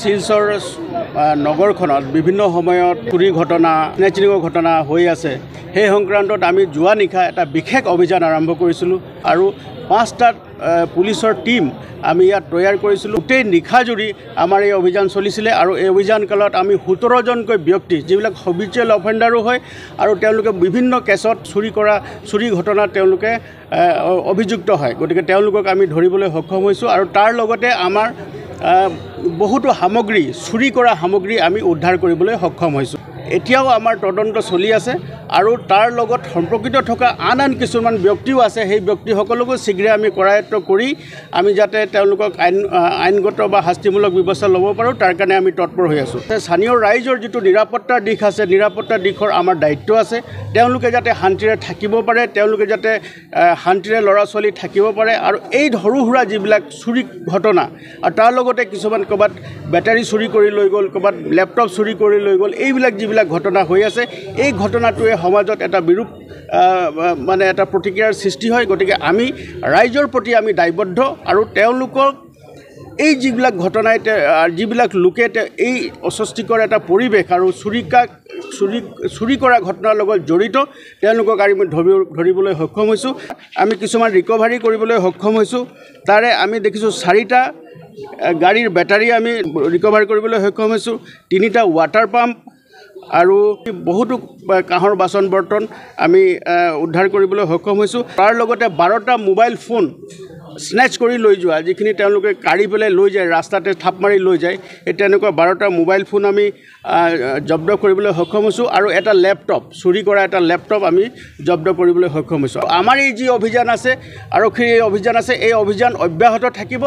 শিলচৰ নগৰখনত বিভিন্ন সময়ত চুৰি ঘটনা স্নেচিঙৰ ঘটনা হৈ আছে। সেই সংক্ৰান্তত আমি যোৱা নিশা এটা বিশেষ অভিযান আৰম্ভ কৰিছিলোঁ আৰু 5টাত পুলিচৰ টিম আমি ইয়াত তৈয়াৰ কৰিছিলোঁ। গোটেই নিশা জুৰি আমাৰ এই অভিযান চলিছিলে আৰু এই অভিযান কালত আমি 17জনকৈ ব্যক্তি যিবিলাক হবিচুৱেল অফেণ্ডাৰো হয় আৰু তেওঁলোকে বিভিন্ন কেছত চুৰি ঘটনাত তেওঁলোকে অভিযুক্ত হয়। গতিকে তেওঁলোকক আমি ধৰিবলৈ সক্ষম হৈছোঁ আৰু তাৰ লগতে আমাৰ বহুতো সামগ্ৰী চুৰি কৰা সামগ্ৰী আমি উদ্ধাৰ কৰিবলৈ সক্ষম হৈছোঁ। এতিয়াও আমাৰ তদন্ত চলি আছে আৰু তাৰ লগত সম্পৰ্কিত থকা আন কিছুমান ব্যক্তিও আছে। সেই ব্যক্তিসকলকো শীঘ্ৰে আমি কৰায়ত্ব কৰি আমি যাতে তেওঁলোকক আইনগত বা শাস্তিমূলক ব্যৱস্থা ল'ব পাৰোঁ তাৰ কাৰণে আমি তৎপৰ হৈ আছোঁ। স্থানীয় ৰাইজৰ যিটো নিৰাপত্তাৰ দিশ আছে, নিৰাপত্তাৰ দিশৰ আমাৰ দায়িত্ব আছে। তেওঁলোকে যাতে শান্তিৰে থাকিব পাৰে, তেওঁলোকে যাতে শান্তিৰে ল'ৰা ছোৱালী থাকিব পাৰে আৰু এই সৰু সুৰা যিবিলাক চুৰি ঘটনা আৰু তাৰ লগতে কিছুমান ক'ৰবাত বেটাৰী চুৰি কৰি লৈ গ'ল, ক'ৰবাত লেপটপ চুৰি কৰি লৈ গ'ল, এইবিলাক যিবিলাক ঘটনা হৈ আছে, এই ঘটনাটোৱে সমাজত এটা বিৰূপ এটা প্ৰতিক্ৰিয়াৰ সৃষ্টি হয়। গতিকে আমি ৰাইজৰ প্ৰতি আমি দায়বদ্ধ আৰু তেওঁলোকক এই যিবিলাক ঘটনাই যিবিলাক লোকে এই অস্বস্তিকৰ এটা পৰিৱেশ আৰু চুৰি কৰা ঘটনাৰ লগত জড়িত তেওঁলোকক আমি ধৰিবলৈ সক্ষম হৈছোঁ। আমি কিছুমান ৰিকভাৰী কৰিবলৈ সক্ষম হৈছোঁ। তাৰে আমি দেখিছোঁ 4টা গাড়ীৰ বেটাৰী আমি ৰিকভাৰ কৰিবলৈ সক্ষম হৈছোঁ, 3টা ৱাটাৰ পাম্প আৰু বহুতো কাঁহৰ বাচন বৰ্তন আমি উদ্ধাৰ কৰিবলৈ সক্ষম হৈছোঁ। তাৰ লগতে 12টা মোবাইল ফোন স্নেচ কৰি লৈ যোৱা, যিখিনি তেওঁলোকে কাঢ়ি পেলাই লৈ যায়, ৰাস্তাতে থাপ মাৰি লৈ যায়, এই তেনেকুৱা 12টা মোবাইল ফোন আমি জব্দ কৰিবলৈ সক্ষম হৈছোঁ আৰু এটা লেপটপ চুৰি কৰা এটা লেপটপ আমি জব্দ কৰিবলৈ সক্ষম হৈছোঁ। আমাৰ এই যি অভিযান আছে, আৰক্ষীৰ এই অভিযান আছে, এই অভিযান অব্যাহত থাকিব।